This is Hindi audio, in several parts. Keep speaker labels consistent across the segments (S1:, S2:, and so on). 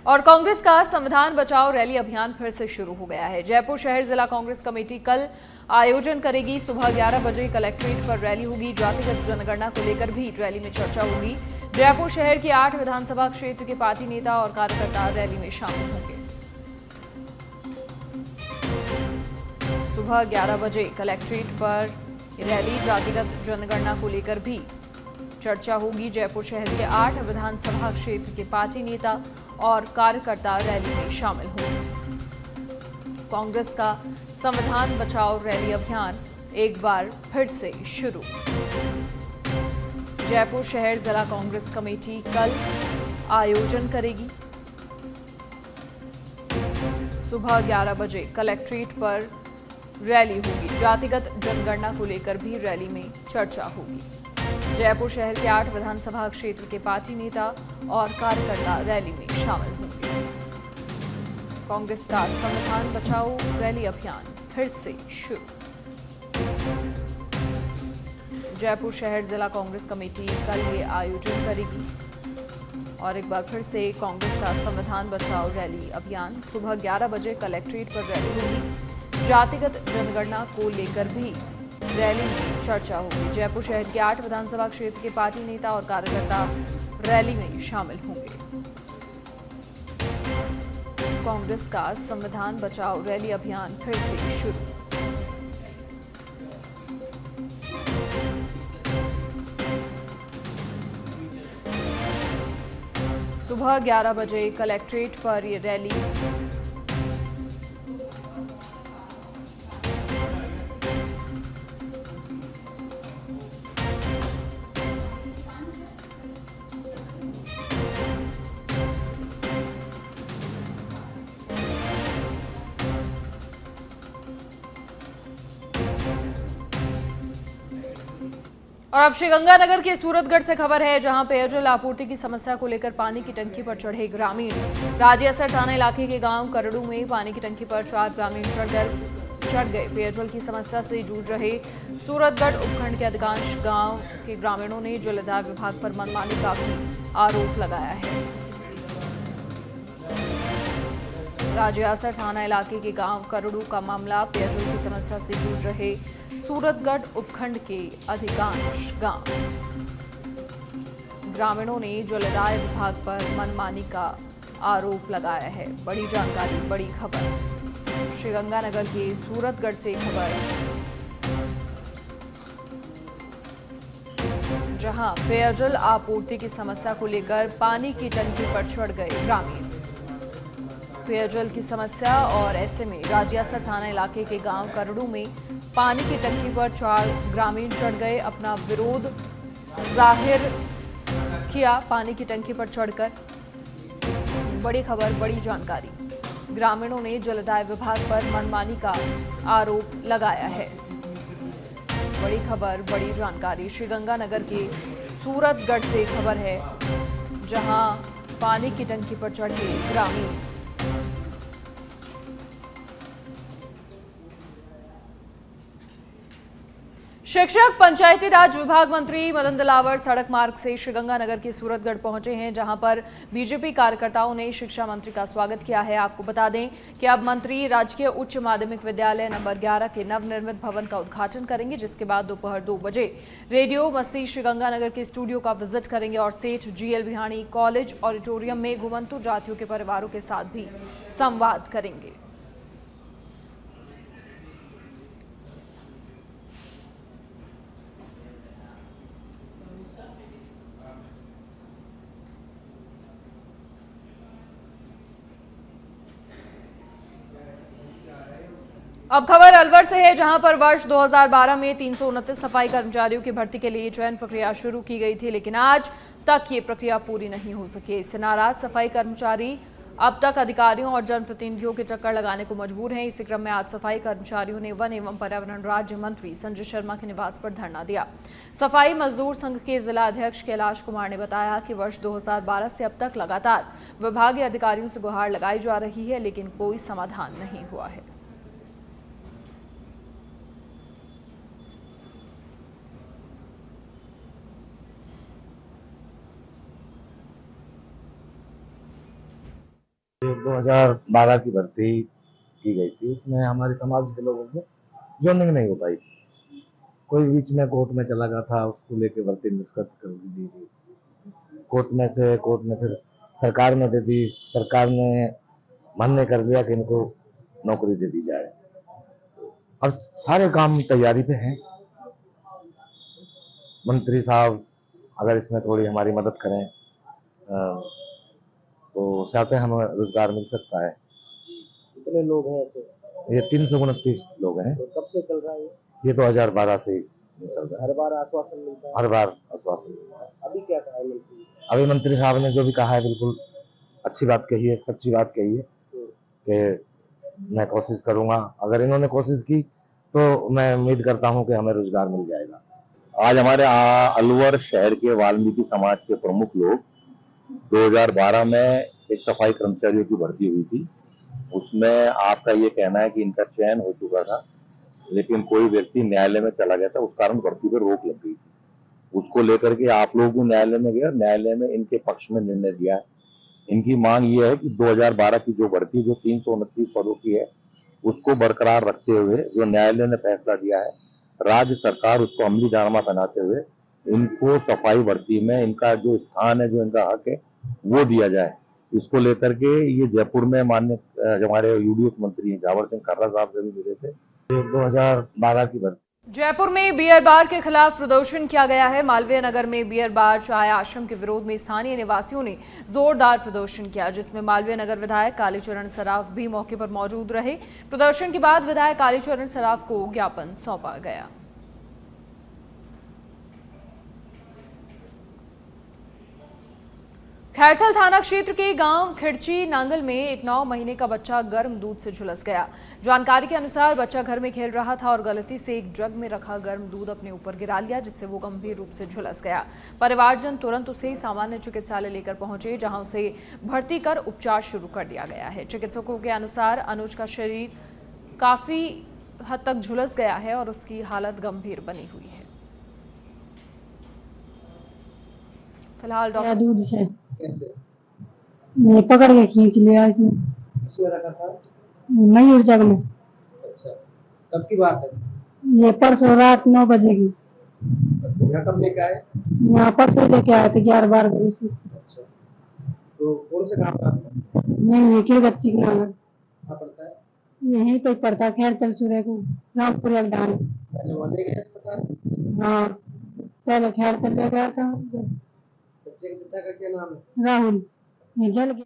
S1: और कांग्रेस का संविधान बचाओ रैली अभियान फिर से शुरू हो गया है। जयपुर शहर जिला कांग्रेस कमेटी कल आयोजन करेगी। सुबह 11 बजे कलेक्ट्रेट पर रैली होगी। जातिगत जनगणना को लेकर भी रैली में चर्चा होगी। जयपुर शहर के 8 विधानसभा क्षेत्र के पार्टी नेता और कार्यकर्ता रैली में शामिल होंगे। सुबह 11 बजे कलेक्ट्रेट पर रैली, जातिगत जनगणना को लेकर भी चर्चा होगी। जयपुर शहर के 8 विधानसभा क्षेत्र के पार्टी नेता और कार्यकर्ता रैली में शामिल होंगे। कांग्रेस का संविधान बचाओ रैली अभियान एक बार फिर से शुरू। जयपुर शहर जिला कांग्रेस कमेटी कल आयोजन करेगी। सुबह 11 बजे कलेक्ट्रेट पर रैली होगी। जातिगत जनगणना को लेकर भी रैली में चर्चा होगी। जयपुर शहर के 8 विधानसभा क्षेत्र के पार्टी नेता और कार्यकर्ता रैली में शामिल होंगे। कांग्रेस का संविधान बचाओ रैली अभियान फिर से शुरू। जयपुर शहर जिला कांग्रेस कमेटी कल ये आयोजन करेगी। और एक बार फिर से कांग्रेस का संविधान बचाओ रैली अभियान सुबह 11 बजे कलेक्ट्रेट पर रैली होगी। जातिगत जनगणना को लेकर भी रैली में चर्चा होगी। जयपुर शहर के 8 विधानसभा क्षेत्र के पार्टी नेता और कार्यकर्ता रैली में शामिल होंगे। कांग्रेस का संविधान बचाओ रैली अभियान फिर से शुरू। सुबह 11 बजे कलेक्ट्रेट पर यह रैली और अब श्रीगंगानगर के सूरतगढ़ से खबर है, जहां पेयजल आपूर्ति की समस्या को लेकर पानी की टंकी पर चढ़े ग्रामीण। राजियासर थाना इलाके के गांव करड़ू में पानी की टंकी पर 4 ग्रामीण चढ़ गए। पेयजल की समस्या से जूझ रहे सूरतगढ़ उपखंड के अधिकांश गांव के ग्रामीणों ने जलदाय विभाग पर मनमानी का भी आरोप लगाया है। राजियासर थाना इलाके के गांव करड़ू का मामला। पेयजल की समस्या से जूझ रहे सूरतगढ़ उपखंड के अधिकांश गांव ग्रामीणों ने जलदाय विभाग पर मनमानी का आरोप लगाया है। बड़ी जानकारी, बड़ी खबर श्रीगंगानगर के सूरतगढ़ से खबर, जहां पेयजल आपूर्ति की समस्या को लेकर पानी की टंकी पर चढ़ गए ग्रामीण। पेयजल की समस्या और ऐसे में राजियासर थाना इलाके के गांव करड़ू में पानी की टंकी पर 4 ग्रामीण चढ़ गए। अपना विरोध जाहिर किया पानी की टंकी पर चढ़कर। बड़ी खबर, बड़ी जानकारी, ग्रामीणों ने जलदाय विभाग पर मनमानी का आरोप लगाया है। बड़ी खबर, बड़ी जानकारी श्रीगंगानगर के सूरतगढ़ से खबर है, जहां पानी की टंकी पर चढ़े ग्रामीण। शिक्षक पंचायती राज विभाग मंत्री मदन दिलावर सड़क मार्ग से श्रीगंगानगर के सूरतगढ़ पहुंचे हैं, जहां पर बीजेपी कार्यकर्ताओं ने शिक्षा मंत्री का स्वागत किया है। आपको बता दें कि अब मंत्री राजकीय उच्च माध्यमिक विद्यालय नंबर 11 के नवनिर्मित भवन का उद्घाटन करेंगे, जिसके बाद दोपहर 2 बजे रेडियो मस्ती श्रीगंगानगर के स्टूडियो का विजिट करेंगे और सेठ जीएल बिहाणी कॉलेज ऑडिटोरियम में घुमंतु जातियों के परिवारों के साथ भी संवाद करेंगे। अब खबर अलवर से है, जहां पर वर्ष 2012 में 329 सफाई कर्मचारियों की भर्ती के लिए चयन प्रक्रिया शुरू की गई थी, लेकिन आज तक ये प्रक्रिया पूरी नहीं हो सकी। इससे नाराज सफाई कर्मचारी अब तक अधिकारियों और जनप्रतिनिधियों के चक्कर लगाने को मजबूर हैं। इसी क्रम में आज सफाई कर्मचारियों ने वन एवं पर्यावरण राज्य मंत्री संजय शर्मा के निवास पर धरना दिया। सफाई मजदूर संघ के जिला अध्यक्ष कैलाश कुमार ने बताया कि वर्ष 2012 से अब तक लगातार विभागीय अधिकारियों से गुहार लगाई जा रही है, लेकिन कोई समाधान नहीं हुआ है।
S2: 2012 की भर्ती की गई थी, उसमें हमारे समाज के लोगों को ज्वाइनिंग नहीं हो पाई थी। कोई बीच में कोर्ट में चला गया था, उसको लेके भर्ती निष्कृत कर दी थी। कोर्ट में फिर सरकार ने दे दी। सरकार ने मान्य कर दिया कि इनको नौकरी दे दी जाए। और सारे काम तैयारी पे हैं। मंत्री साहब अगर इसमें थोड़ी हमारी मदद करें तो चाहते हैं हमें रोजगार मिल सकता है।
S3: कितने लोग हैं ऐसे?
S2: ये 329 लोग हैं।
S3: तो कब से चल रहा है
S2: ये 2012 से चल रहा है।
S3: हर बार आश्वासन मिलता है?
S2: हर बार आश्वासन मिलता है।
S3: अभी क्या कहा है मंत्री?
S2: अभी मंत्री साहब ने जो भी कहा है बिल्कुल अच्छी बात कही है, सच्ची बात कही है कि मैं कोशिश करूंगा। अगर इन्होंने कोशिश की तो मैं उम्मीद करता हूं कि हमें रोजगार मिल जाएगा।
S4: आज हमारे अलवर शहर के वाल्मीकि समाज के प्रमुख लोग 2012 में एक सफाई कर्मचारियों की भर्ती हुई थी। उसमें आपका ये कहना है कि इनका चयन हो चुका था, लेकिन कोई व्यक्ति न्यायालय में चला गया था, उस कारण भर्ती पर रोक लग गई थी। उसको लेकर के आप लोग भी न्यायालय में गए, न्यायालय में इनके पक्ष में निर्णय दिया है। इनकी मांग ये है कि 2012 की जो भर्ती जो 329 पदों की है उसको बरकरार रखते हुए जो न्यायालय ने फैसला दिया है, राज्य सरकार उसको अमलीजामा बनाते हुए इनको सफाई भर्ती में इनका जो स्थान है, जो इनका हक है, वो दिया जाए। इसको लेकर के ये जयपुर में माननीय हमारे यूडीएफ मंत्री जावर सिंह खर्रा साहब से भी मिले थे।
S2: 2012 की भर्ती
S1: जयपुर में बियर बार के खिलाफ प्रदर्शन किया गया है। मालवीय नगर में बियर बार चाय आश्रम के विरोध में स्थानीय निवासियों ने जोरदार प्रदर्शन किया, जिसमें मालवीय नगर विधायक कालीचरण सराफ भी मौके पर मौजूद रहे। प्रदर्शन के बाद विधायक कालीचरण सराफ को ज्ञापन सौंपा गया। खैरथल थाना क्षेत्र के गांव खिड़ची नांगल में एक 9 महीने का बच्चा गर्म दूध से झुलस गया। जानकारी के अनुसार बच्चा घर में खेल रहा था और गलती से एक जग में रखा गर्म दूध अपने ऊपर गिरा लिया, जिससे वो गंभीर रूप से झुलस गया। परिवारजन तुरंत उसे सामान्य चिकित्सालय लेकर पहुंचे, जहां उसे भर्ती कर उपचार शुरू कर दिया गया है। चिकित्सकों के अनुसार अनुज का शरीर काफी हद तक झुलस गया है और उसकी हालत गंभीर बनी हुई है। फिलहाल डॉक्टर
S5: दूध से
S3: कैसे?
S5: ये पकड़ के खींच लिया इसने।
S3: किसमें रखा था?
S5: मयूर जग में।
S3: अच्छा, कब की बात है?
S5: ये परसों रात 9 बजे की।
S3: यहाँ कब लेके आए?
S5: यहाँ परसों लेके आए थे 11-12 बजे से।
S3: अच्छा, तो कौन से गाँव का?
S5: नहीं ये बच्ची के नाम
S3: कहाँ पड़ता है?
S5: यहीं पे पड़ता है, खैरथल सूर्य को रामपुर डाल।
S3: पहले वहाँ ले गए अस्पताल?
S5: हाँ पहले खैरथल ले गया था।
S3: बच्चे के पिता का क्या नाम है?
S5: राहुल। ये जल गया।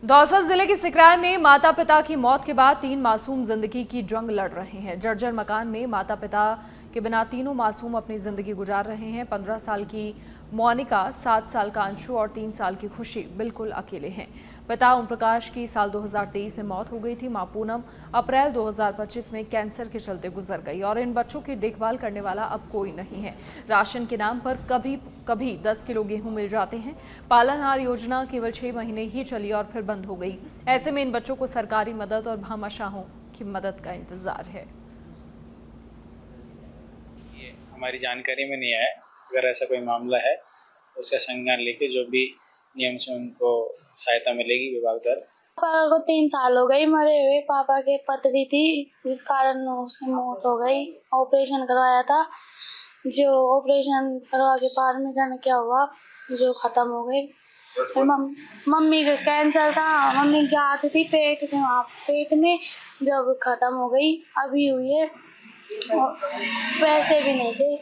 S1: दौसा जिले के सिकराय में माता पिता की मौत के बाद 3 मासूम जिंदगी की जंग लड़ रहे हैं। जर्जर मकान में माता पिता के बिना तीनों मासूम अपनी जिंदगी गुजार रहे हैं। 15 साल की मोनिका, 7 साल का अंशु और 3 साल की खुशी बिल्कुल अकेले हैं। पिता ओम प्रकाश की साल 2023 में मौत हो गई थी। मां पूनम अप्रैल 2025 में कैंसर के चलते गुजर गई और इन बच्चों की देखभाल करने वाला अब कोई नहीं है। राशन के नाम पर कभी 10 किलो गेहूं मिल जाते हैं। पालनहार योजना केवल 6 महीने ही चली और फिर बंद हो गई। ऐसे में इन बच्चों को सरकारी मदद और भामाशाहों की मदद का इंतजार है।
S6: ये हमारी जानकारी में नहीं आया। अगर ऐसा कोई मामला है तो उसका संज्ञान लेके जो भी नियम से उनको सहायता मिलेगी विभाग द्वारा।
S7: पापा को 3 साल हो गई मरे हुए। पापा के पथरी थी, जिस कारण उसकी मौत हो गई। ऑपरेशन करवाया था, जो ऑपरेशन करवा के बाद में जाने क्या हुआ, जो खत्म हो गई। मम्मी का कैंसर था, मम्मी की आती थी पेट से, वहाँ पेट में, जब खत्म हो गई अभी हुई है। पैसे भी नहीं थे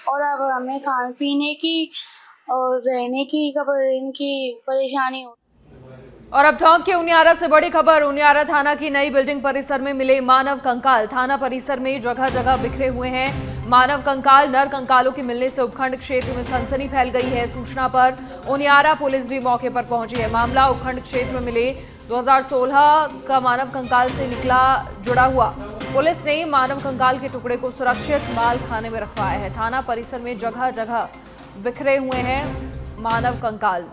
S7: और अब हमें खाने पीने की और रहने की, कपड़े की परेशानी हो।
S1: और अब टोंक के उनियारा से बड़ी खबर। उनियारा थाना की नई बिल्डिंग परिसर में मिले मानव कंकाल। थाना परिसर में जगह जगह बिखरे हुए हैं मानव कंकाल। नर कंकालों के मिलने से उपखंड क्षेत्र में सनसनी फैल गई है। सूचना पर उनियारा पुलिस भी मौके पर पहुंची है। मामला उपखंड क्षेत्र में मिले 2016 का मानव कंकाल से निकला जुड़ा हुआ। पुलिस ने मानव कंकाल के टुकड़े को सुरक्षित माल खाने में रखवाया है। थाना परिसर में जगह जगह बिखरे हुए हैं मानव कंकाल।